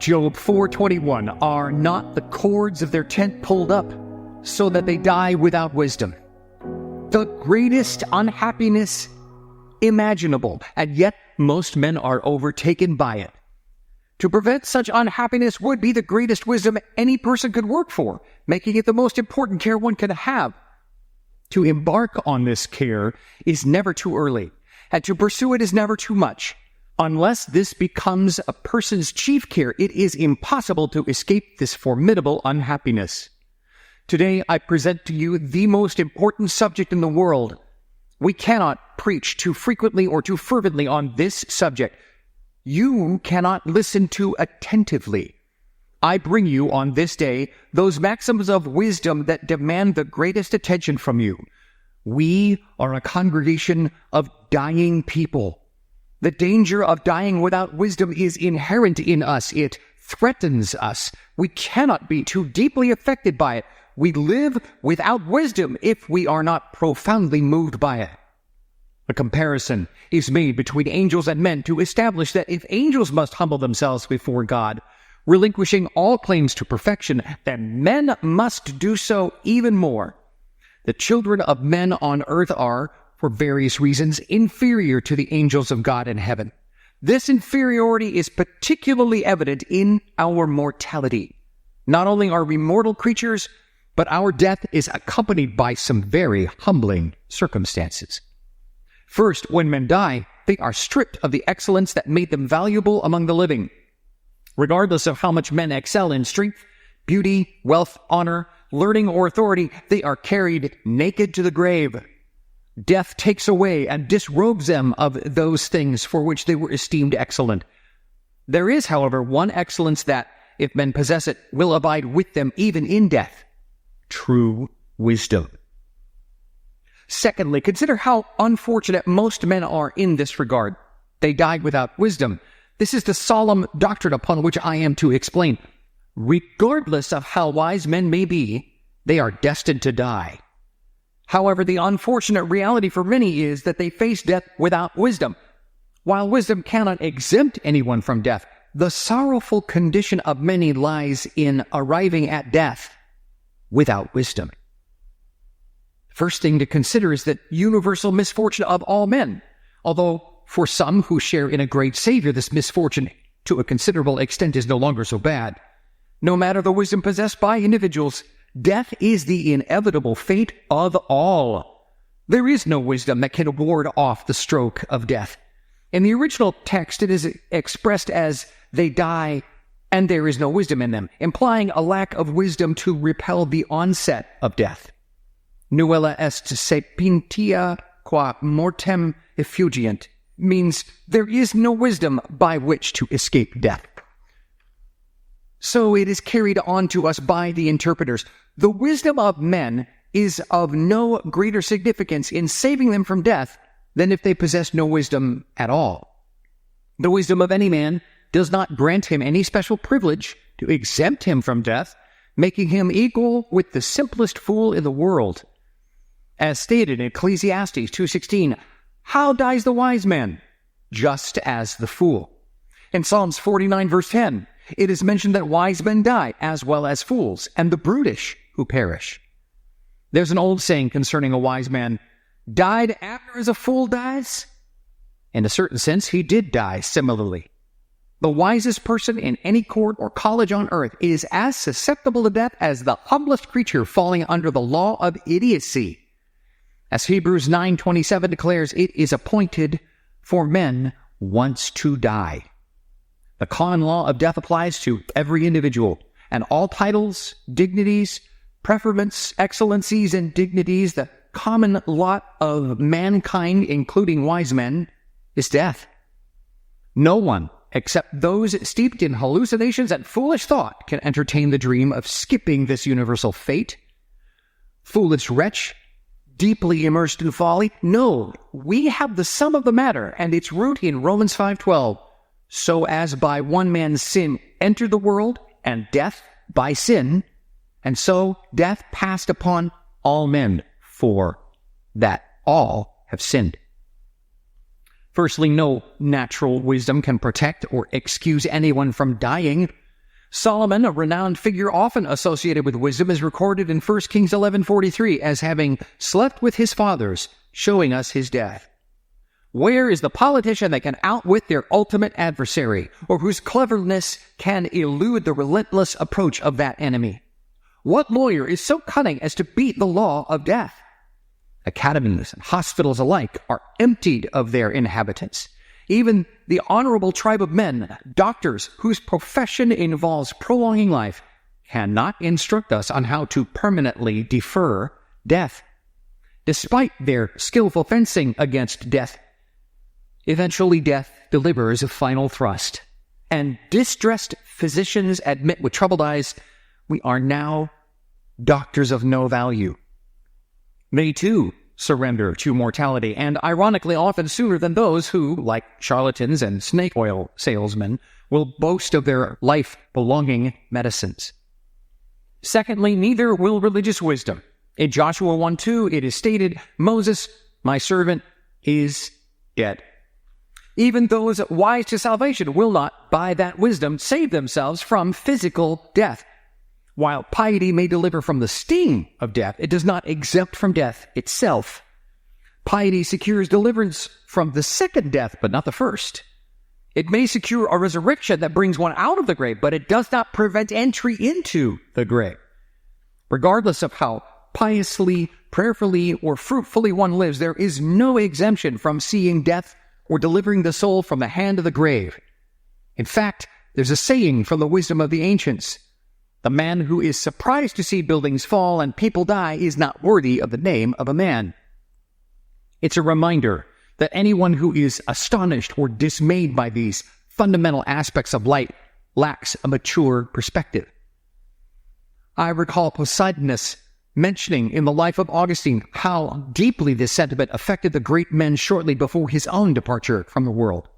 Job 4:21, are not the cords of their tent pulled up, so that they die without wisdom? The greatest unhappiness imaginable, and yet most men are overtaken by it. To prevent such unhappiness would be the greatest wisdom any person could work for, making it the most important care one can have. To embark on this care is never too early, and to pursue it is never too much. Unless this becomes a person's chief care, it is impossible to escape this formidable unhappiness. Today, I present to you the most important subject in the world. We cannot preach too frequently or too fervently on this subject. You cannot listen too attentively. I bring you on this day those maxims of wisdom that demand the greatest attention from you. We are a congregation of dying people. The danger of dying without wisdom is inherent in us. It threatens us. We cannot be too deeply affected by it. We live without wisdom if we are not profoundly moved by it. A comparison is made between angels and men to establish that if angels must humble themselves before God, relinquishing all claims to perfection, then men must do so even more. The children of men on earth are, for various reasons, inferior to the angels of God in heaven. This inferiority is particularly evident in our mortality. Not only are we mortal creatures, but our death is accompanied by some very humbling circumstances. First, when men die, they are stripped of the excellence that made them valuable among the living. Regardless of how much men excel in strength, beauty, wealth, honor, learning, or authority, they are carried naked to the grave. Death takes away and disrobes them of those things for which they were esteemed excellent. There is, however, one excellence that, if men possess it, will abide with them even in death: true wisdom. Secondly, consider how unfortunate most men are in this regard. They died without wisdom. This is the solemn doctrine upon which I am to explain. Regardless of how wise men may be, they are destined to die. However, the unfortunate reality for many is that they face death without wisdom. While wisdom cannot exempt anyone from death, the sorrowful condition of many lies in arriving at death without wisdom. First thing to consider is the universal misfortune of all men, although for some who share in a great Savior, this misfortune to a considerable extent is no longer so bad. No matter the wisdom possessed by individuals, death is the inevitable fate of all. There is no wisdom that can ward off the stroke of death. In the original text, it is expressed as they die and there is no wisdom in them, implying a lack of wisdom to repel the onset of death. Nulla est sapientia qua mortem effugiant means there is no wisdom by which to escape death. So it is carried on to us by the interpreters. The wisdom of men is of no greater significance in saving them from death than if they possess no wisdom at all. The wisdom of any man does not grant him any special privilege to exempt him from death, making him equal with the simplest fool in the world. As stated in Ecclesiastes 2:16, how dies the wise man? Just as the fool. In Psalms 49 verse 10, it is mentioned that wise men die as well as fools, and the brutish who perish. There's an old saying concerning a wise man: died after as a fool dies? In a certain sense, he did die similarly. The wisest person in any court or college on earth is as susceptible to death as the humblest creature falling under the law of idiocy. As Hebrews 9:27 declares, it is appointed for men once to die. The common law of death applies to every individual, and all titles, dignities, preferments, excellencies, and dignities, the common lot of mankind, including wise men, is death. No one, except those steeped in hallucinations and foolish thought, can entertain the dream of skipping this universal fate. Foolish wretch, deeply immersed in folly? No, we have the sum of the matter, and its root in Romans 5:12. So as by one man's sin entered the world, and death by sin, and so death passed upon all men, for that all have sinned. Firstly, no natural wisdom can protect or excuse anyone from dying. Solomon, a renowned figure often associated with wisdom, is recorded in 1 Kings 11:43 as having slept with his fathers, showing us his death. Where is the politician that can outwit their ultimate adversary, or whose cleverness can elude the relentless approach of that enemy? What lawyer is so cunning as to beat the law of death? Academies and hospitals alike are emptied of their inhabitants. Even the honorable tribe of men, doctors whose profession involves prolonging life, cannot instruct us on how to permanently defer death. Despite their skillful fencing against death, eventually death delivers a final thrust, and distressed physicians admit with troubled eyes, we are now doctors of no value. They too surrender to mortality, and ironically often sooner than those who, like charlatans and snake oil salesmen, will boast of their life-belonging medicines. Secondly, neither will religious wisdom. In Joshua 1:2, it is stated, Moses, my servant, is dead. Even those wise to salvation will not, by that wisdom, save themselves from physical death. While piety may deliver from the sting of death, it does not exempt from death itself. Piety secures deliverance from the second death, but not the first. It may secure a resurrection that brings one out of the grave, but it does not prevent entry into the grave. Regardless of how piously, prayerfully, or fruitfully one lives, there is no exemption from seeing death or delivering the soul from the hand of the grave. In fact, there's a saying from the wisdom of the ancients, the man who is surprised to see buildings fall and people die is not worthy of the name of a man. It's a reminder that anyone who is astonished or dismayed by these fundamental aspects of life lacks a mature perspective. I recall Poseidonus mentioning in the life of Augustine how deeply this sentiment affected the great men shortly before his own departure from the world.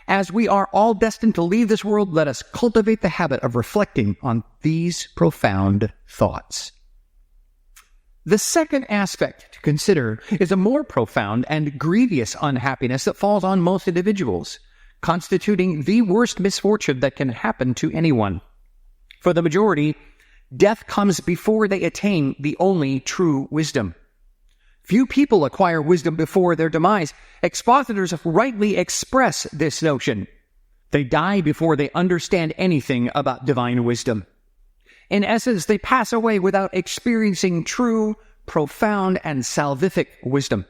As we are all destined to leave this world, let us cultivate the habit of reflecting on these profound thoughts. The second aspect to consider is a more profound and grievous unhappiness that falls on most individuals, constituting the worst misfortune that can happen to anyone. For the majority, death comes before they attain the only true wisdom. Few people acquire wisdom before their demise. Expositors rightly express this notion. They die before they understand anything about divine wisdom. In essence, they pass away without experiencing true, profound, and salvific wisdom.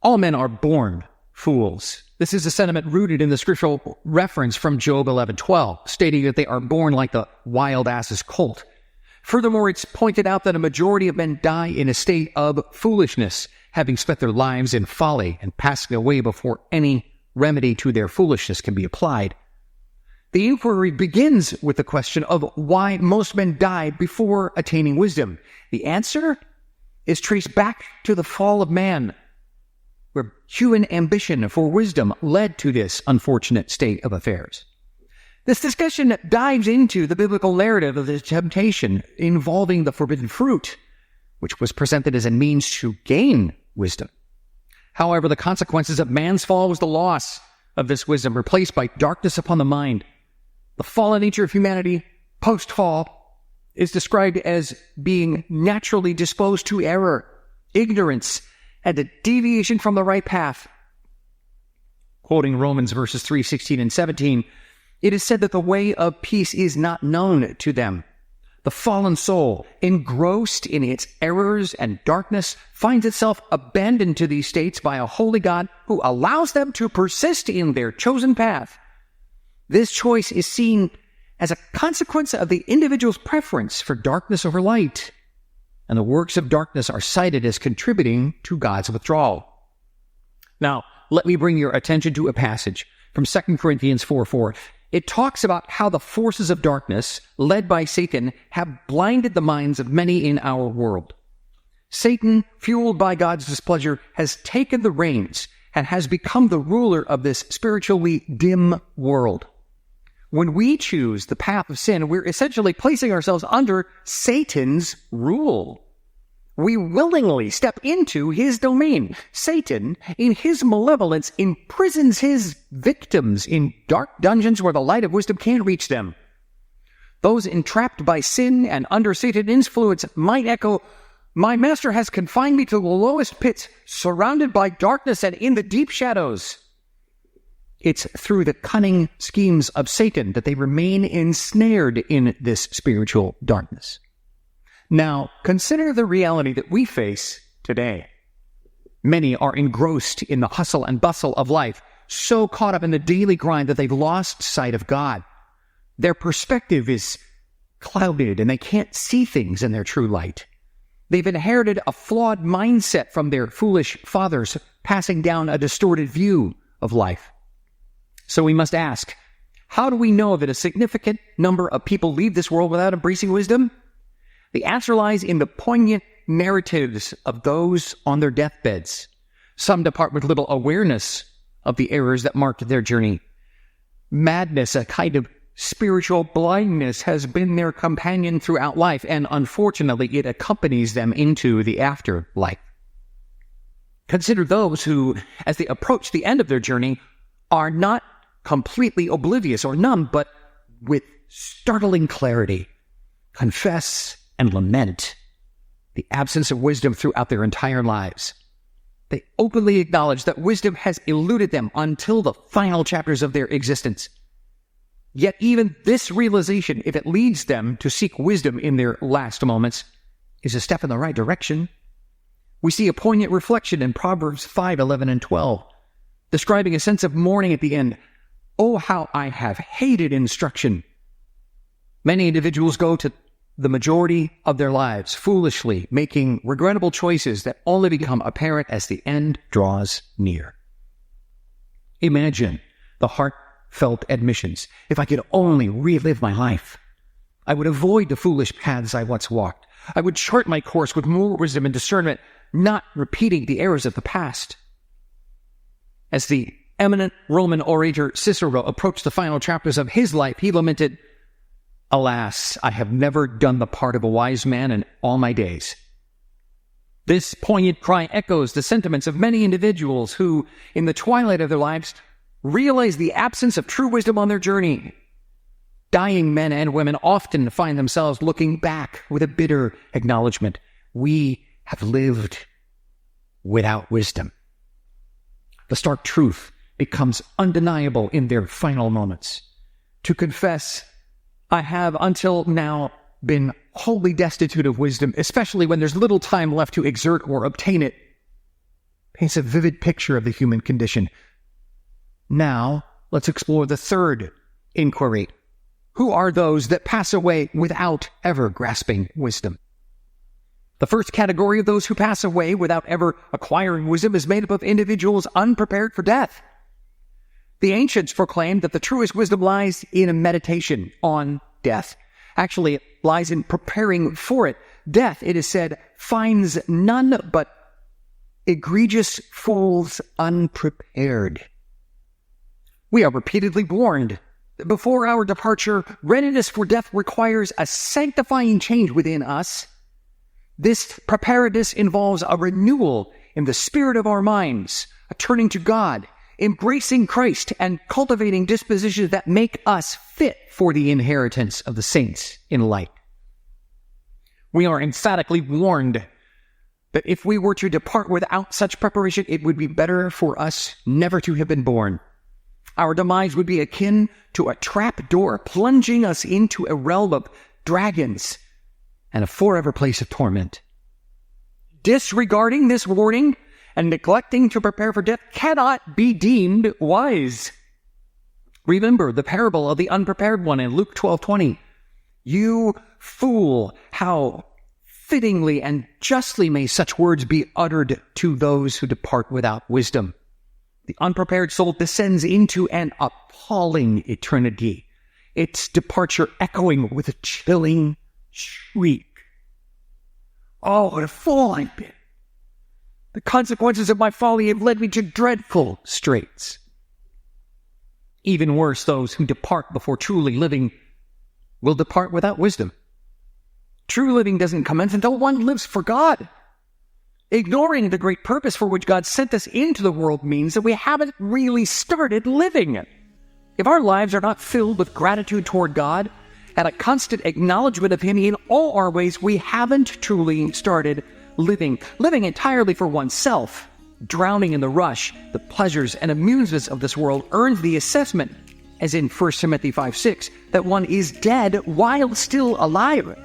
All men are born fools. This is a sentiment rooted in the scriptural reference from Job 11:12, stating that they are born like the wild ass's colt. Furthermore, it's pointed out that a majority of men die in a state of foolishness, having spent their lives in folly and passing away before any remedy to their foolishness can be applied. The inquiry begins with the question of why most men die before attaining wisdom. The answer is traced back to the fall of man, where human ambition for wisdom led to this unfortunate state of affairs. This discussion dives into the biblical narrative of the temptation involving the forbidden fruit, which was presented as a means to gain wisdom. However, the consequences of man's fall was the loss of this wisdom, replaced by darkness upon the mind. The fallen nature of humanity, post-fall, is described as being naturally disposed to error, ignorance, and a deviation from the right path. Quoting Romans verses 3, 16, and 17, it is said that the way of peace is not known to them. The fallen soul, engrossed in its errors and darkness, finds itself abandoned to these states by a holy God who allows them to persist in their chosen path. This choice is seen as a consequence of the individual's preference for darkness over light, and the works of darkness are cited as contributing to God's withdrawal. Now, let me bring your attention to a passage from 2 Corinthians 4:4. It talks about how the forces of darkness, led by Satan, have blinded the minds of many in our world. Satan, fueled by God's displeasure, has taken the reins and has become the ruler of this spiritually dim world. When we choose the path of sin, we're essentially placing ourselves under Satan's rule. We willingly step into his domain. Satan, in his malevolence, imprisons his victims in dark dungeons where the light of wisdom can't reach them. Those entrapped by sin and under Satan's influence might echo, "My master has confined me to the lowest pits, surrounded by darkness and in the deep shadows." It's through the cunning schemes of Satan that they remain ensnared in this spiritual darkness. Now, consider the reality that we face today. Many are engrossed in the hustle and bustle of life, so caught up in the daily grind that they've lost sight of God. Their perspective is clouded and they can't see things in their true light. They've inherited a flawed mindset from their foolish fathers, passing down a distorted view of life. So we must ask, how do we know that a significant number of people leave this world without embracing wisdom? The answer lies in the poignant narratives of those on their deathbeds. Some depart with little awareness of the errors that marked their journey. Madness, a kind of spiritual blindness, has been their companion throughout life, and unfortunately it accompanies them into the afterlife. Consider those who, as they approach the end of their journey, are not completely oblivious or numb, but with startling clarity confess and lament the absence of wisdom throughout their entire lives. They openly acknowledge that wisdom has eluded them until the final chapters of their existence. Yet even this realization, if it leads them to seek wisdom in their last moments, is a step in the right direction. We see a poignant reflection in Proverbs 5:11 and 12, describing a sense of mourning at the end. "Oh, how I have hated instruction." Many individuals go to the majority of their lives foolishly, making regrettable choices that only become apparent as the end draws near. Imagine the heartfelt admissions. "If I could only relive my life, I would avoid the foolish paths I once walked. I would chart my course with more wisdom and discernment, not repeating the errors of the past." As the eminent Roman orator Cicero approached the final chapters of his life, he lamented, "Alas, I have never done the part of a wise man in all my days." This poignant cry echoes the sentiments of many individuals who, in the twilight of their lives, realize the absence of true wisdom on their journey. Dying men and women often find themselves looking back with a bitter acknowledgement. We have lived without wisdom. The stark truth becomes undeniable in their final moments. To confess, "I have until now been wholly destitute of wisdom," especially when there's little time left to exert or obtain it, paints a vivid picture of the human condition. Now, let's explore the third inquiry. Who are those that pass away without ever grasping wisdom? The first category of those who pass away without ever acquiring wisdom is made up of individuals unprepared for death. The ancients proclaimed that the truest wisdom lies in a meditation on death. Actually, it lies in preparing for it. Death, it is said, finds none but egregious fools unprepared. We are repeatedly warned that before our departure, readiness for death requires a sanctifying change within us. This preparedness involves a renewal in the spirit of our minds, a turning to God, embracing Christ, and cultivating dispositions that make us fit for the inheritance of the saints in light. We are emphatically warned that if we were to depart without such preparation, it would be better for us never to have been born. Our demise would be akin to a trap door plunging us into a realm of dragons and a forever place of torment. Disregarding this warning and neglecting to prepare for death cannot be deemed wise. Remember the parable of the unprepared one in Luke 12:20. "You fool, how fittingly and justly may such words be uttered to those who depart without wisdom." The unprepared soul descends into an appalling eternity, its departure echoing with a chilling shriek. "Oh, what a fool I've been! The consequences of my folly have led me to dreadful straits." Even worse, those who depart before truly living will depart without wisdom. True living doesn't commence until one lives for God. Ignoring the great purpose for which God sent us into the world means that we haven't really started living. If our lives are not filled with gratitude toward God and a constant acknowledgement of Him in all our ways, we haven't truly started living entirely for oneself. Drowning in the rush, the pleasures and amusements of this world earns the assessment, as in 1 Timothy 5:6, that one is dead while still alive.